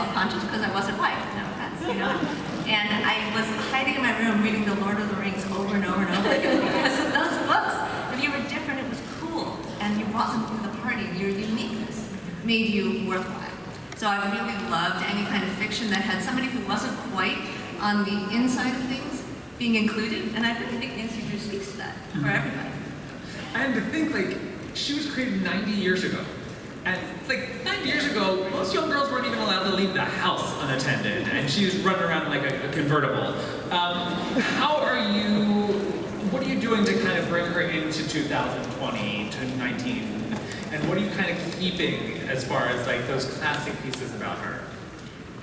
self-conscious because I wasn't white, no offense, you know. And I was hiding in my room reading The Lord of the Rings over and over and over again because of those books. If you were different, it was cool, and you brought something to the party. Your uniqueness made you worthwhile. So I really loved any kind of fiction that had somebody who wasn't quite on the inside of things being included, and I really think Nancy Drew speaks to that for everybody. And to think, like, she was created 90 years ago. And like 90 years ago, most young girls weren't even allowed to leave the house unattended, and she was running around like a convertible. What are you doing to kind of bring her into 2020 to 19? And what are you kind of keeping as far as like those classic pieces about her?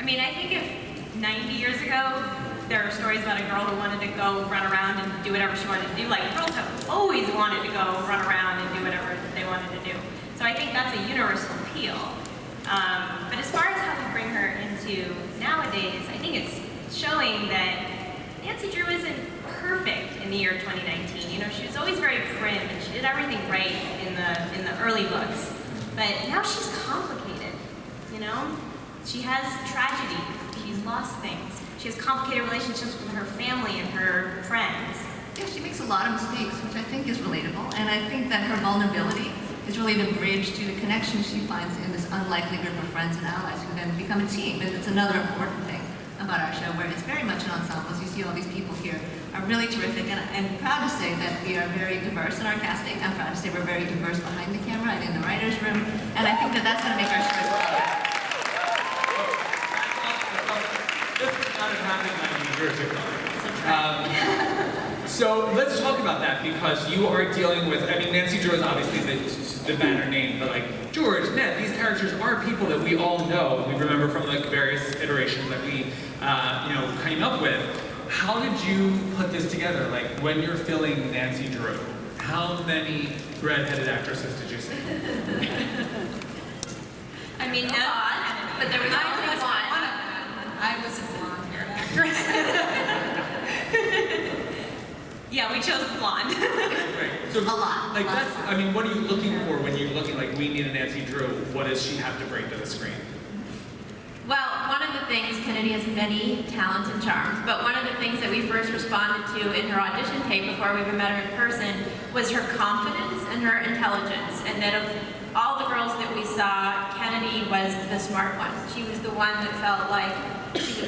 I mean, I think if 90 years ago, there are stories about a girl who wanted to go run around and do whatever she wanted to do. Like, girls have always wanted to go run around and do whatever they wanted to do. So I think that's a universal appeal. But as far as how we bring her into nowadays, I think it's showing that Nancy Drew isn't perfect in the year 2019. You know, she was always very prim and she did everything right in the early books. But now she's complicated, you know? She has tragedy, she's lost things. She has complicated relationships with her family and her friends. Yeah, she makes a lot of mistakes, which I think is relatable, and I think that her vulnerability is really the bridge to the connection she finds in this unlikely group of friends and allies who then become a team, and it's another important thing about our show, where it's very much an ensemble. As you see, all these people here are really terrific, and I'm proud to say that we are very diverse in our casting. I'm proud to say we're very diverse behind the camera and in the writer's room, and I think that that's going to make our show better. This is not happening 90 years ago. So let's talk about that, because you are dealing with, I mean, Nancy Drew is obviously the banner name, but like George, Ned, these characters are people that we all know. We remember from like various iterations that we, came up with. How did you put this together? Like when you're filling Nancy Drew, how many redheaded actresses did you see? I mean, no, but there was only one. I was a blonde-haired actress. Yeah, we chose the blonde. Right. So, A lot. Like that's, I mean, what are you looking for when you're looking like we need a Nancy Drew? What does she have to bring to the screen? Well, one of the things, Kennedy has many talents and charms, but one of the things that we first responded to in her audition tape before we even met her in person was her confidence and her intelligence, and that of all the girls that we saw, Kennedy was the smart one. She was the one that felt like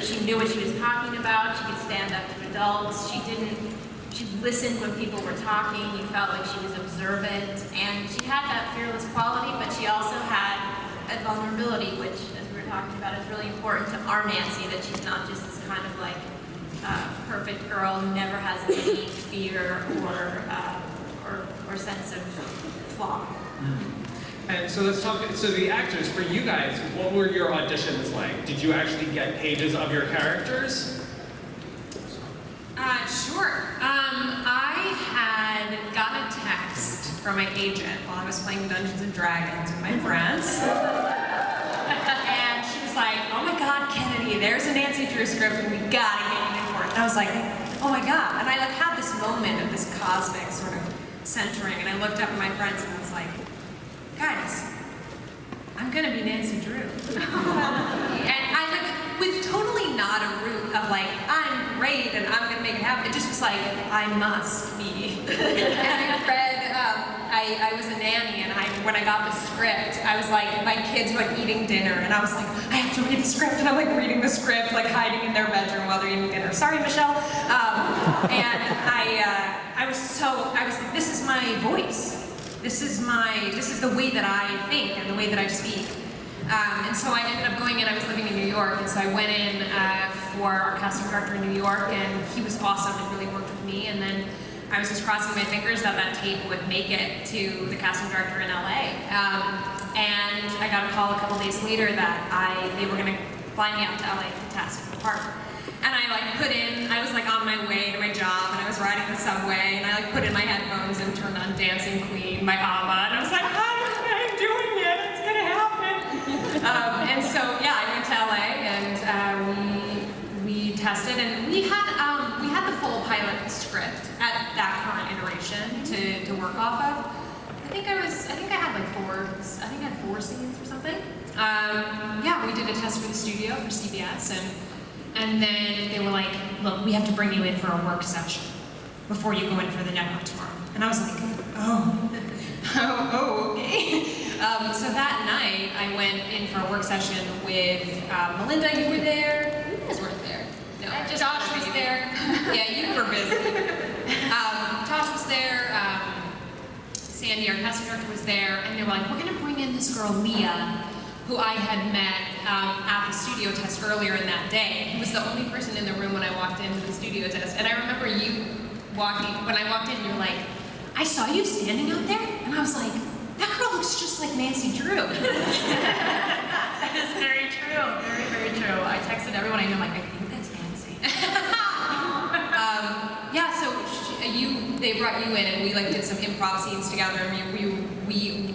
she knew what she was talking about, she could stand up to adults, she listened when people were talking, you felt like she was observant, and she had that fearless quality, but she also had a vulnerability, which, as we were talking about, is really important to our Nancy, that she's not just this kind of like perfect girl who never has any fear or sense of flaw. And so let's talk, so the actors, for you guys, what were your auditions like? Did you actually get pages of your characters? Sure. I had gotten a text from my agent while I was playing Dungeons and Dragons with my friends. And she was like, oh my God, Kennedy, there's a Nancy Drew script and we gotta get you in for it. And I was like, oh my God. And I like had this moment of this cosmic sort of centering, and I looked up at my friends and I was like, guys, I'm gonna be Nancy Drew. And I like, with totally not a root of like, I'm great and I'm gonna make it happen. It just was like, I must be. And I read, I was a nanny, and when I got the script, I was like, my kids were like eating dinner, and I was like, I have to read the script, and I'm like reading the script, like hiding in their bedroom while they're eating dinner. Sorry, Michelle. And I was like, this is my voice. This is the way that I think and the way that I speak. And so I ended up going in, I was living in New York, and so I went in for our casting director in New York, and he was awesome and really worked with me. And then I was just crossing my fingers that that tape would make it to the casting director in LA. And I got a call a couple days later that they were gonna fly me out to LA to test for the part. And I was like on my way to my job, and I was riding the subway, and I like put in my headphones and turned on Dancing Queen by ABBA, and I was like, I'm doing it, it's gonna happen. And so yeah, I went to LA, and we tested, and we had the full pilot script at that current iteration to work off of. I think I had 4 scenes or something. Yeah, we did a test for the studio for CBS, and then they were like, look, we have to bring you in for a work session before you go in for the network tomorrow. And I was like, oh, okay. So that night, I went in for a work session with Melinda. You were there. You guys weren't there. No, Josh was there. Yeah, you were busy. Josh was there. Sandy, our casting director, was there, and they were like, we're gonna bring in this girl, Leah, who I had met at the studio test earlier in that day. He was the only person in the room when I walked into the studio test. And I remember you when I walked in, you were like, I saw you standing out there, and I was like, that girl looks just like Nancy Drew. That is very true. Very, very true. I texted everyone I know, like, I think that's Nancy. Yeah, so they brought you in, and we like did some improv scenes together, and we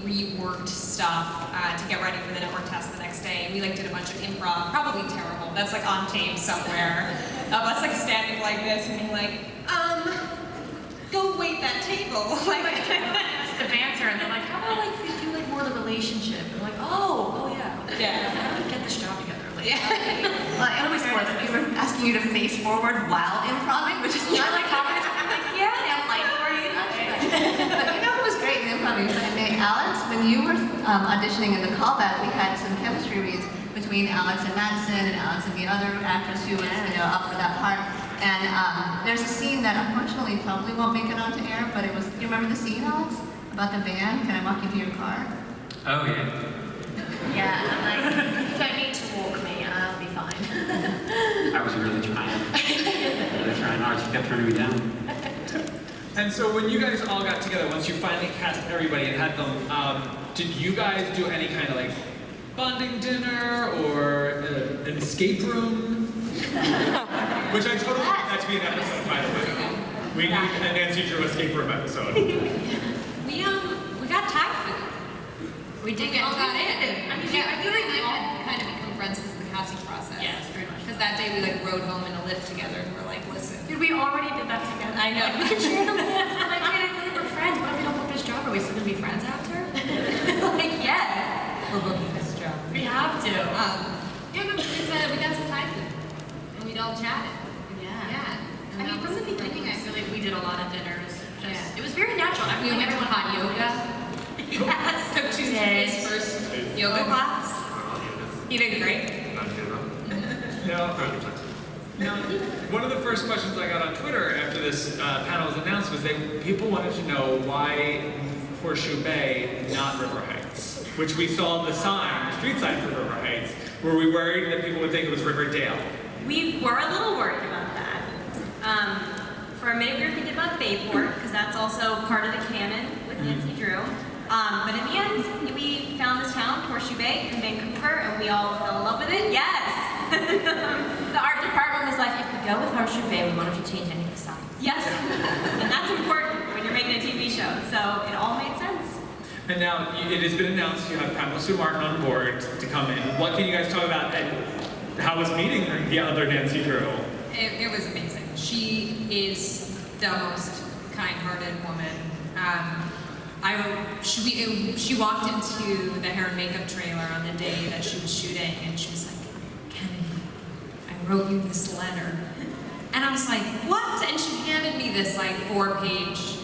reworked stuff to get ready for the network test the next day. And we like did a bunch of improv, probably terrible. That's like on tape somewhere. Of us like standing like this and being like, go wait that table. Like Just a banter, and they're like, how about like we do like more of the relationship? And I'm like, oh yeah. Yeah. Get this job together. Like, Yeah. well, I always thought that we were asking you to face forward while improving, which is not like talking. I'm like, yeah, I'm like, where are you? But you know who was great in improving? Alex, when you were auditioning in the callback, we had some chemistry reads between Alex and Madison, and Alex and the other actress who was up for that part. And there's a scene that unfortunately probably won't make it onto air, but it was. Do you remember the scene, Alex? About the van? Can I walk you to your car? Oh, yeah. Yeah, I'm like, you don't need to walk me, I'll be fine. I was really trying. Really trying hard. She kept turning me down. And so when you guys all got together, once you finally cast everybody and had them, did you guys do any kind of like bonding dinner or an escape room? Which I totally want that to be an episode, by the way. We need a Nancy Drew escape room episode. We got Thai food. We did get all got in. I mean, Yeah, I feel like we all kind of become friends because of the casting process. Yes, very much. Because that day we like rode home in a lift together and we're like, listen. Dude, we already did that together. I know. Like, we can share the lift. I'm like, wait, I feel like we're friends. What if we don't book this job? Are we still gonna be friends after? Like, yes. We're booking this job. We have to. Yeah, but we got some Thai food. And we'd all chatted. Yeah. Yeah. I mean, from the beginning, I feel like we did a lot of dinners. Yeah. It was very natural. I We feel like went to everyone hot yoga. Yes. So Tuesday's first yoga class. You did great. Now, one of the first questions I got on Twitter after this panel was announced was people wanted to know why Horseshoe Bay, not River Heights, which we saw the sign, the street sign for River Heights. Were we worried that people would think it was Riverdale? We were a little worried about that. For a minute we were thinking about Bayport, because that's also part of the canon with Nancy Drew. But in the end, we found this town, Horseshoe Bay, in Vancouver, and we all fell in love with it. Yes! The art department was like, if we go with Horseshoe Bay, we wonder if you change any of the signs. Yes! And that's important when you're making a TV show, so it all made sense. And now it has been announced you have Pamela Sue Martin on board to come in. What can you guys talk about and how was meeting the other Nancy Drew? It was amazing. She is the most kind-hearted woman. She walked into the hair and makeup trailer on the day that she was shooting, and she was like, Kennedy, I wrote you this letter. And I was like, what? And she handed me this like 4-page,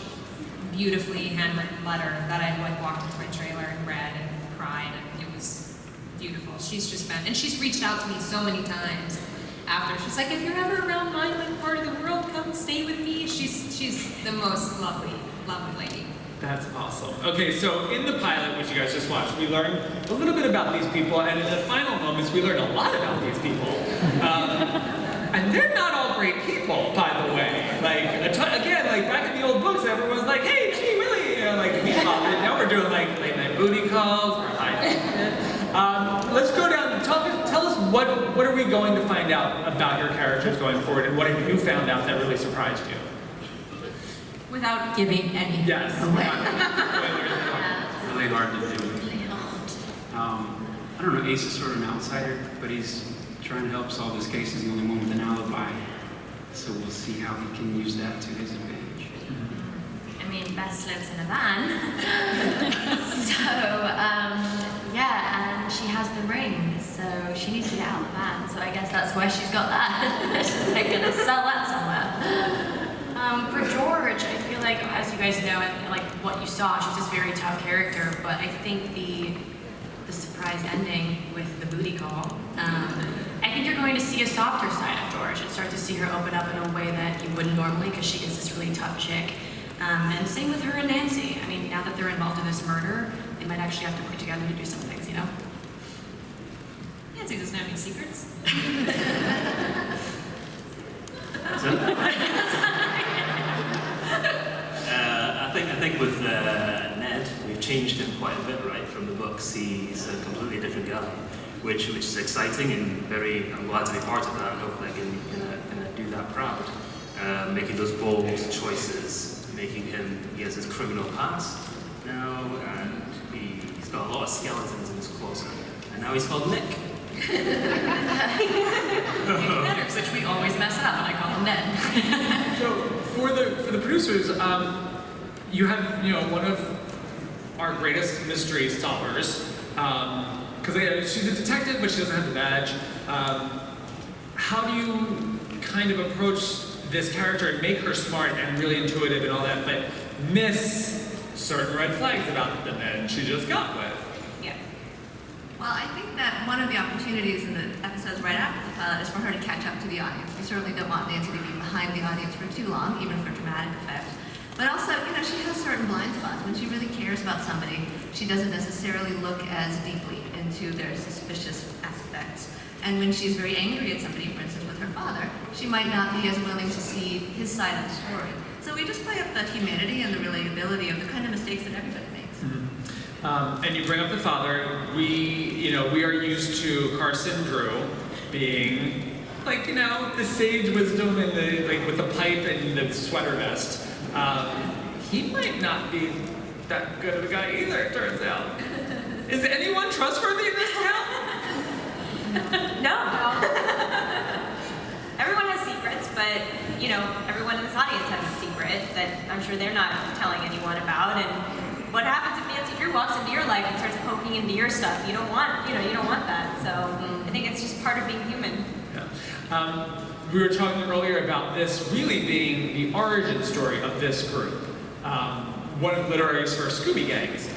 beautifully handwritten letter that I like walked into my trailer and read and cried, and it was beautiful. She's just been, and she's reached out to me so many times after. She's like, if you're ever around my like part of the world, come stay with me. She's the most lovely lady. That's awesome. Okay, so in the pilot, which you guys just watched, we learned a little bit about these people, and in the final moments, we learned a lot about these people. And they're not all great people, by the way. Like, again, like back in the old books, everyone's like, hey, gee, really? You know, like, we love it. Now we're doing like late night booty calls, we're hiding. Let's go down, tell us what are we going to find out about your characters going forward, and what have you found out that really surprised you? Without giving any Yes. away. Really hard to do. Really hard. I don't know, Ace is sort of an outsider, but he's trying to help solve this case. He's the only one with an alibi. So we'll see how he can use that to his advantage. I mean, Bess lives in a van. So, yeah, and she has the ring, so she needs to get out of the van. So I guess that's where she's got that. She's like gonna sell that somewhere. For George, I feel like, as you guys know, and like what you saw, she's this very tough character, but I think the surprise ending with the booty call, I think you're going to see a softer side of George and start to see her open up in a way that you wouldn't normally, because she is this really tough chick. And same with her and Nancy. I mean, now that they're involved in this murder, they might actually have to work together to do some things, you know? Nancy doesn't have any secrets. I think with Ned, we've changed him quite a bit, right? From the books, he's a completely different guy, which is exciting and I'm glad to be part of that, and hopefully I can do that proud. Making those bold choices, he has his criminal past now, and he's got a lot of skeletons in his closet, and now he's called Nick. Which we always mess up, and I call him Ned. So for the producers, you have one of our greatest mystery solvers, because she's a detective, but she doesn't have the badge. How do you kind of approach this character and make her smart and really intuitive and all that, but miss certain red flags about the men she just got with? Yeah. Well, I think that one of the opportunities in the episodes right after the pilot is for her to catch up to the audience. We certainly don't want Nancy to be behind the audience for too long, even for dramatic effect. But also, she has certain blind spots. When she really cares about somebody, she doesn't necessarily look as deeply into their suspicious aspects. And when she's very angry at somebody, for instance, with her father, she might not be as willing to see his side of the story. So we just play up the humanity and the relatability of the kind of mistakes that everybody makes. Mm-hmm. And you bring up the father. We are used to Carson Drew being the sage wisdom and with the pipe and the sweater vest. He might not be that good of a guy either, it turns out. Is anyone trustworthy in this town? No. Everyone has secrets, but everyone in this audience has a secret that I'm sure they're not telling anyone about. And what happens if Nancy Drew walks into your life and starts poking into your stuff? You don't want that. So I think it's just part of being human. Yeah. We were talking earlier about this really being the origin story of this group. One of Literary's first Scooby gangs.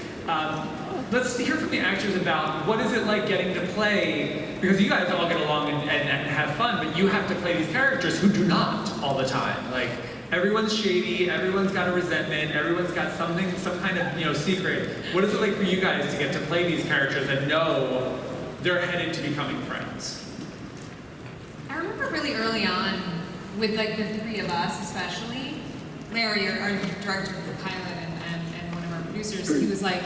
Let's hear from the actors about what is it like getting to play, because you guys all get along and have fun, but you have to play these characters who do not all the time. Everyone's shady, everyone's got a resentment, everyone's got some kind of secret. What is it like for you guys to get to play these characters and know they're headed to becoming friends? I remember really early on, with the three of us especially, Larry, our director of the pilot, and one of our producers, he was like,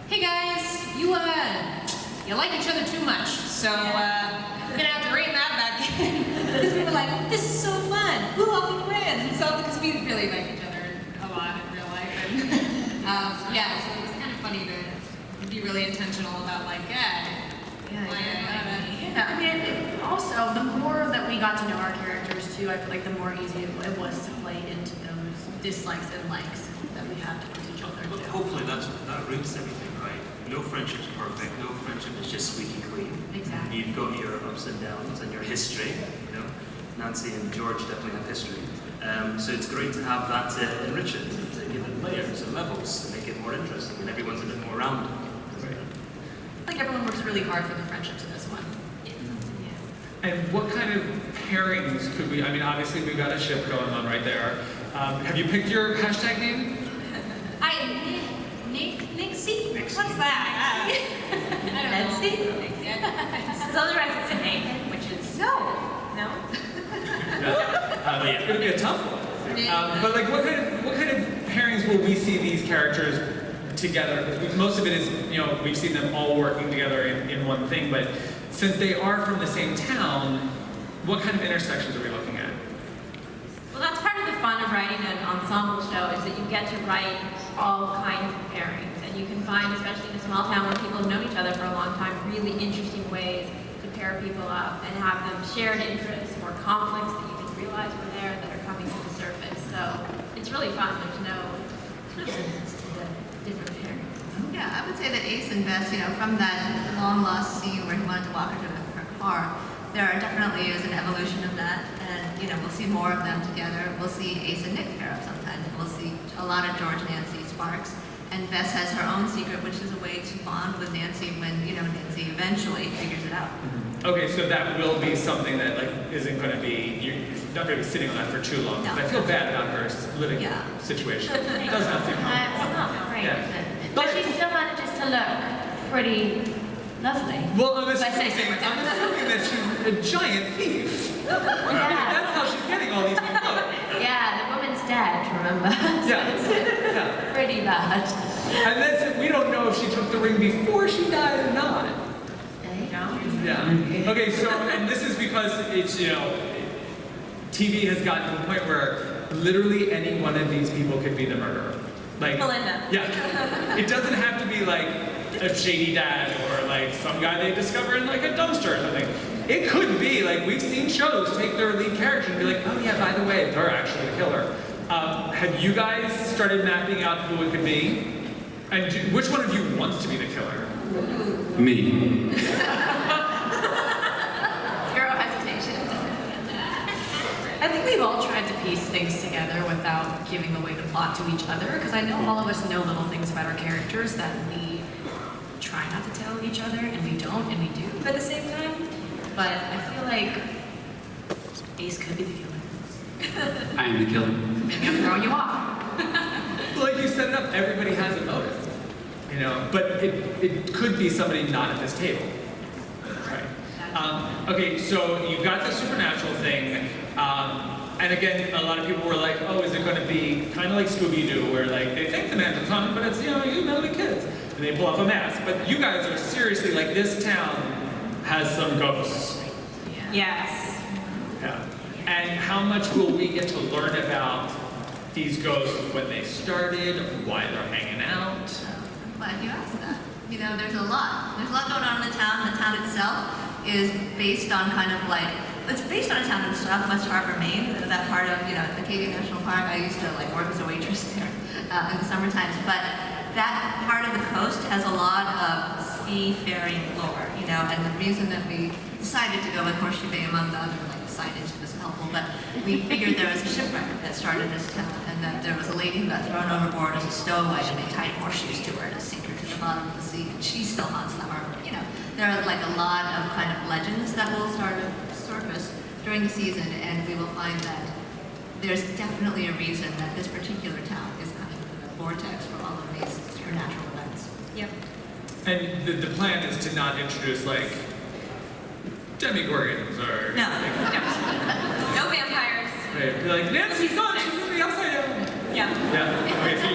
"Hey guys, you like each other too much, so we're gonna have to rein that back in." Because we were like, "This is so fun, we'll all be friends," and so because we really like each other a lot in real life, and so it was kind of funny to be really intentional about Also, the more that we got to know our characters too, I feel like the more easy it was to play into those dislikes and likes that we have towards each other. But hopefully that roots everything, right? No friendship's perfect. No friendship is just squeaky clean. Exactly. You've got your ups and downs and your history. Nancy and George definitely have history. So it's great to have that to enrich it, to give it layers and levels, to make it more interesting, and everyone's a bit more rounded. everyone works really hard for the friendships in this one. And what kind of pairings could we, obviously we've got a ship going on right there. Have you picked your hashtag name? Nixie? What's that? Nancy? So otherwise it's a name, which is... No. It's going to be a tough one. But what kind of pairings will we see these characters together? Because most of it is, we've seen them all working together in one thing, but since they are from the same town, what kind of intersections are we looking at? Well, that's part of the fun of writing an ensemble show, is that you get to write all kinds of pairings. And you can find, especially in a small town where people have known each other for a long time, really interesting ways to pair people up and have them shared interests or conflicts that you didn't realize were there that are coming to the surface. So it's really fun. There's no limits to the different pairings. Yeah, I would say that Ace and Bess, from that long lost scene where he wanted to walk her to her car, there definitely is an evolution of that, and we'll see more of them together. We'll see Ace and Nick pair up sometimes. We'll see a lot of George, Nancy sparks, and Bess has her own secret, which is a way to bond with Nancy when Nancy eventually figures it out. Okay, so that will be something that isn't going to be, you're not going to be sitting on that for too long. 'Cause No. I feel bad about her living situation. It does not seem It's comfortable. not great, Yeah. is it? But she still manages to look pretty lovely. Well, I'm If I say assuming, so that she's a giant thief. Yeah. That's how she's getting all these new clothes. Yeah, the woman's dead, remember? Yeah. So it's Yeah. pretty bad. And then we don't know if she took the ring before she died or not. Yeah. Okay, so, and this is because it's, TV has gotten to the point where literally any one of these people could be the murderer. Melinda. Yeah. It doesn't have to be like a shady dad or like some guy they discover in like a dumpster or something. It could be like we've seen shows take their lead character and be like, oh yeah, by the way, they're actually the killer. Have you guys started mapping out who it could be? And which one of you wants to be the killer? Me. Zero hesitation. I think we've all tried to piece things together without giving away the plot to each other, because I know all of us know little things about our characters that we try not to tell each other, and we don't, and we do at the same time. But I feel like Ace could be the killer. I am the killer. Maybe I'm throwing you off. Well, like you set it up, everybody has a motive. But it could be somebody not at this table. Right. Okay, so you've got the supernatural thing. And again, a lot of people were like, oh, is it going to be kind of like Scooby-Doo, where like they think the man's a ton, but it's, you know, the kids. And they pull off a mask. But you guys are seriously like, this town has some ghosts. Yes. Yeah. And how much will we get to learn about these ghosts, when they started, why they're hanging out? I'm glad you asked that. There's a lot. There's a lot going on in the town. The town itself is based on it's based on a town in Southwest Harbor, Maine. That part of, Acadia National Park. I used to work as a waitress there in the summer times. But that part of the coast has a lot of seafaring lore, and the reason that we decided to go with Horseshoe Bay, among the other signage was helpful, but we figured there was a shipwreck that started this town, and that there was a lady who got thrown overboard as a stowaway, and they tied horseshoes to her to sink her to the bottom of the sea, and she still haunts the harbor. There are a lot of kind of legends that will start to surface during the season, and we will find that there's definitely a reason that this particular town is kind of the vortex for all of these supernatural events. Yep. And the plan is to not introduce demigorgons or No. No vampires. right, be like Nancy's gone, she's in the upside down. Yeah. Yeah. Okay, so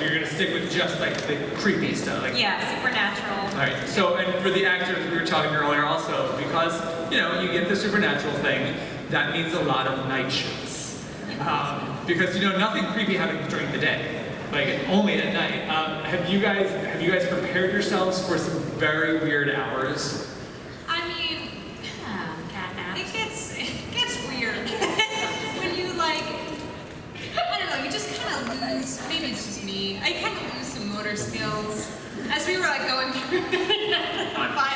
you're gonna stick with just the creepy stuff. Yeah, supernatural. All right. So, and for the actors, we were talking earlier also, because you get the supernatural thing, that means a lot of night shoots, because nothing creepy happens during the day, only at night. Have you guys prepared yourselves for some very weird hours? I mean, Cat naps. it gets weird when you I don't know, you just kind of lose, maybe it's just me, I kind of lose some motor skills. As we were going through, I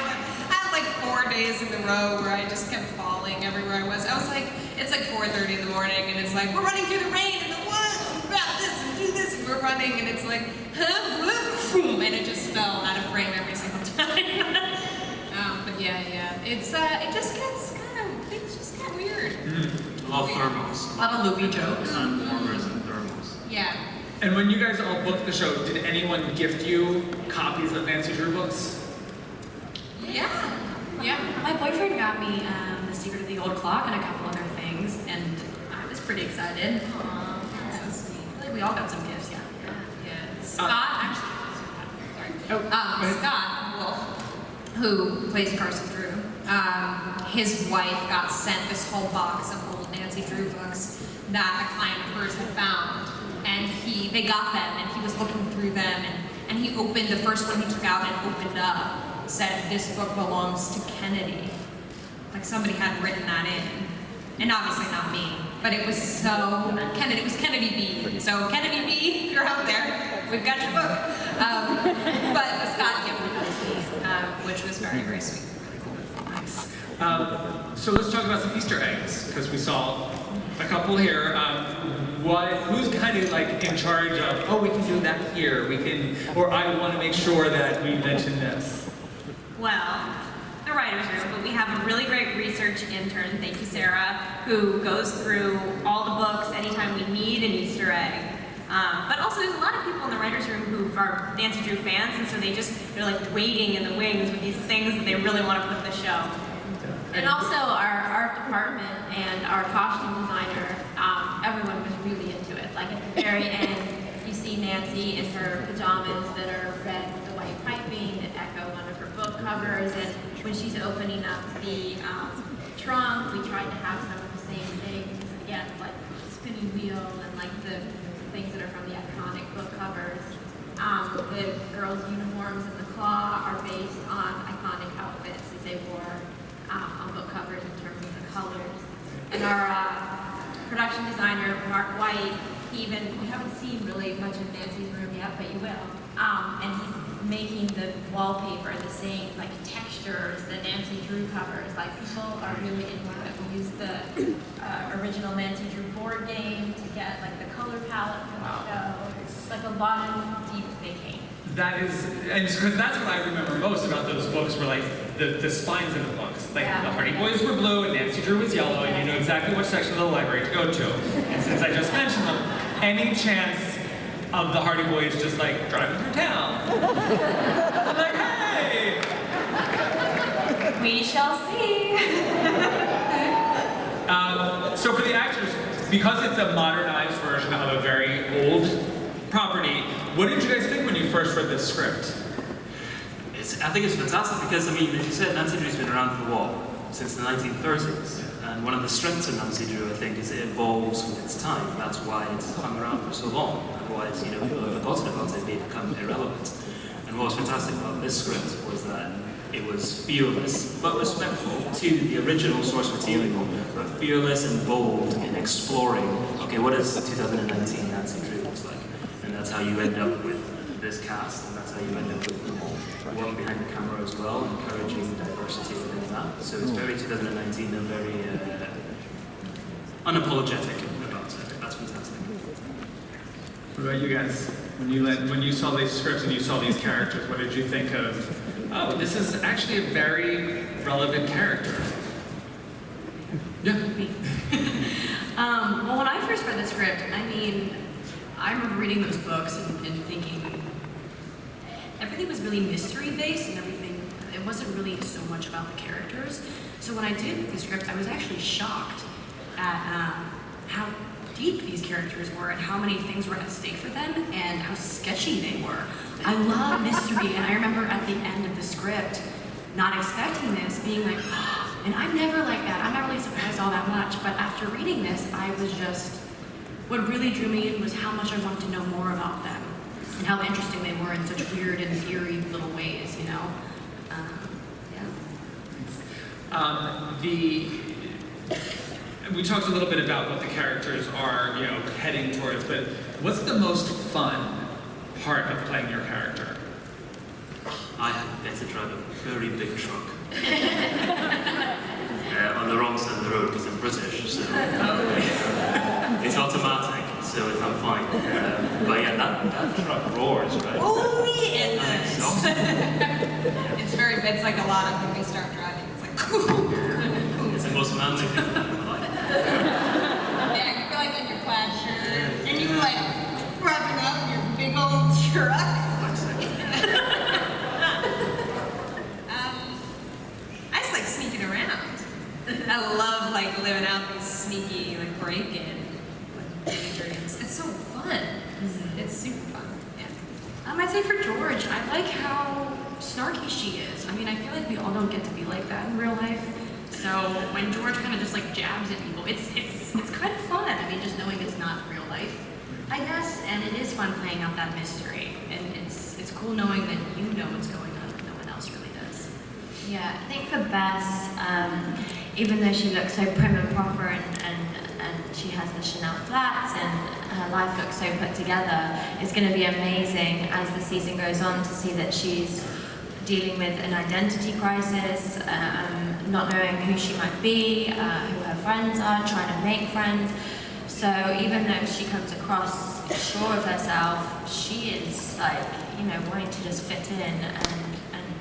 had 4 days in a row where I just kept falling everywhere I was. I was it's 4:30 in the morning, and it's we're running through the rain in the woods, and grab this and do this, and we're running, and it's and it just fell out of frame every single time. But yeah, it just gets things just get weird. A lot of thermals. A lot of loopy jokes. And warmers and thermals. Yeah. And when you guys all booked the show, did anyone gift you copies of Nancy Drew books? Yeah. My boyfriend got me The Secret of the Old Clock and a couple other things, and I was pretty excited. Aw, that's so sweet. We all got some gifts, yeah. Yeah. Scott, Scott Wolf, who plays Carson Drew, his wife got sent this whole box of old Nancy Drew books that a client of hers had found, and they got them, and he was looking through them, and he opened the first one he took out and opened up, said this book belongs to Kennedy. Somebody had written that in, and obviously not me. But it was so, Kennedy, it was Kennedy B. So Kennedy B, if you're out there, we've got your book. But Scott gave it to me, which was very, very sweet. Really cool. Nice. So let's talk about some Easter eggs, because we saw a couple here. Who's kind of like in charge of, oh, we can do that here, we can, or I want to make sure that we mention this? Well, the writer's room, but we have a really great research intern, thank you Sarah, who goes through all the books anytime we need an Easter egg. But also there's a lot of people in the writer's room who are Nancy Drew fans, and so they're like waiting in the wings with these things that they really want to put in the show. And also our art department and our costume designer, everyone was really into it. Like at the very end, you see Nancy in her pajamas that are red with the white piping that echo one of her book covers. And when she's opening up the trunk, we tried to have some of the same things. Again, like the spinning wheel and like the things that are from the iconic book covers. The girls' uniforms in the claw are based on iconic outfits that they wore on book covers in terms of the colors. And our production designer, Mark White, you haven't seen really much of Nancy's room yet, but you will. And he's making the wallpaper the same like textures that Nancy Drew covers. Like people are really into it. We used the original Nancy Drew board game to get like the color palette from the show. It's like a lot of deep thinking. That is, and because that's what I remember most about those books were like the spines of the books. Like the Hardy Boys were blue and Nancy Drew was yellow, and you knew exactly which section of the library to go to. And since I just mentioned them, any chance of the Hardy Boys just like driving through town? I'm like, hey! We shall see. So for the actors, because it's a modernized version of a very old property, what did you guys think when you first read this script? I think it's fantastic because, I mean, as you said, Nancy Drew's been around for what? Since the 1930s. And one of the strengths of Nancy Drew, I think, is it evolves with its time. That's why it's hung around for so long. Otherwise, people have forgotten about it, they become irrelevant. And what was fantastic about this script was that it was fearless, but respectful to the original source material, but fearless and bold in exploring, okay, what does 2019 Nancy Drew looks like? And that's how you end up with this cast, and that's how you end up with one behind the camera as well, encouraging diversity within that. So it's very 2019 and very unapologetic about it. That's fantastic. What about you guys? When you saw these scripts and you saw these characters, what did you think of, oh, this is actually a very relevant character? Yeah. Well, when I first read the script, I remember reading those books and thinking everything was really mystery-based and everything, it wasn't really so much about the characters. So when I did the script, I was actually shocked at how deep these characters were and how many things were at stake for them and how sketchy they were. I love mystery, and I remember at the end of the script not expecting this, being like, oh, and I'm never like that. I'm not really surprised all that much. But after reading this, I was just, what really drew me in was how much I wanted to know more about them and how interesting they were in such weird and eerie little ways, you know? We talked a little bit about what the characters are, heading towards, but what's the most fun part of playing your character? I had to drive a very big truck. On the wrong side of the road because I'm British, so it's automatic, so I'm fine. But yeah, that truck roars, right? Oh, yeah. Nice. It's like a lot of when we start driving. It's like, It's the most manly thing in my life. yeah, you feel like in your plaid shirt, and you're like revving up your big old truck. I just like sneaking around. I love like living out these sneaky like break-in dreams. It's so fun. Mm-hmm. It's super fun. Yeah. I'd say for George, I like how snarky she is. I feel like we all don't get to be like that in real life. So when George kind of just like jabs at people, it's kind of fun. Just knowing it's not real life, I guess. And it is fun playing out that mystery. And it's cool knowing that you know what's going on, but no one else really does. Yeah, I think for Bess, even though she looks so prim and proper and she she has the Chanel flats and her life looks so put together. It's going to be amazing as the season goes on to see that she's dealing with an identity crisis, not knowing who she might be, who her friends are, trying to make friends. So even though she comes across sure of herself, she is like, you know, wanting to just fit in and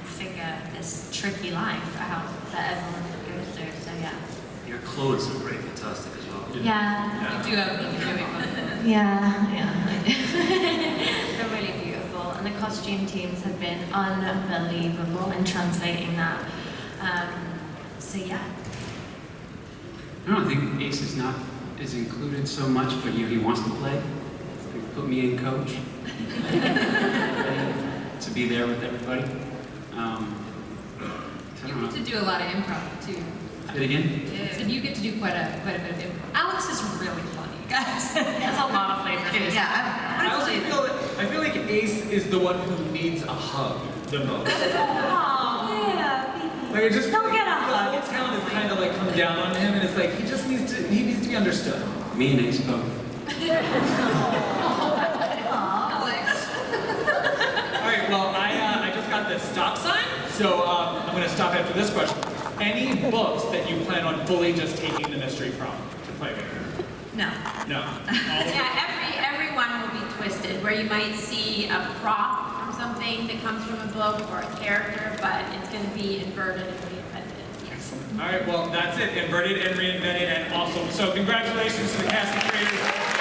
figure this tricky life out that everyone goes through. So yeah. Your clothes are pretty fantastic as well. Yeah. You do have really fun. Yeah. They're really beautiful, and the costume teams have been unbelievable in translating that. So yeah. I don't think Ace is included so much, but he wants to play. He put me in coach to be there with everybody. So I You don't get know. to do a lot of improv too. Say it again? So you get to do quite a bit of improv. Alex is really funny, guys. That's a lot of flavor. Yeah, I also feel like Ace is the one who needs a hug the most. Like, I just feel Don't like get a hug. the whole town is kind of like come down on him, and it's like he needs to be understood. Me and Ace both. Alex. All right, well, I just got this stop sign, so I'm going to stop after this question. Any books that you plan on fully just taking the mystery from to play with? no. No. Yeah, everyone will be twisted, where you might see a prop from something that comes from a book or a character, but it's going to be inverted and reinvented. Excellent. All right, well, that's it. Inverted and reinvented and awesome. So congratulations to the cast and creators.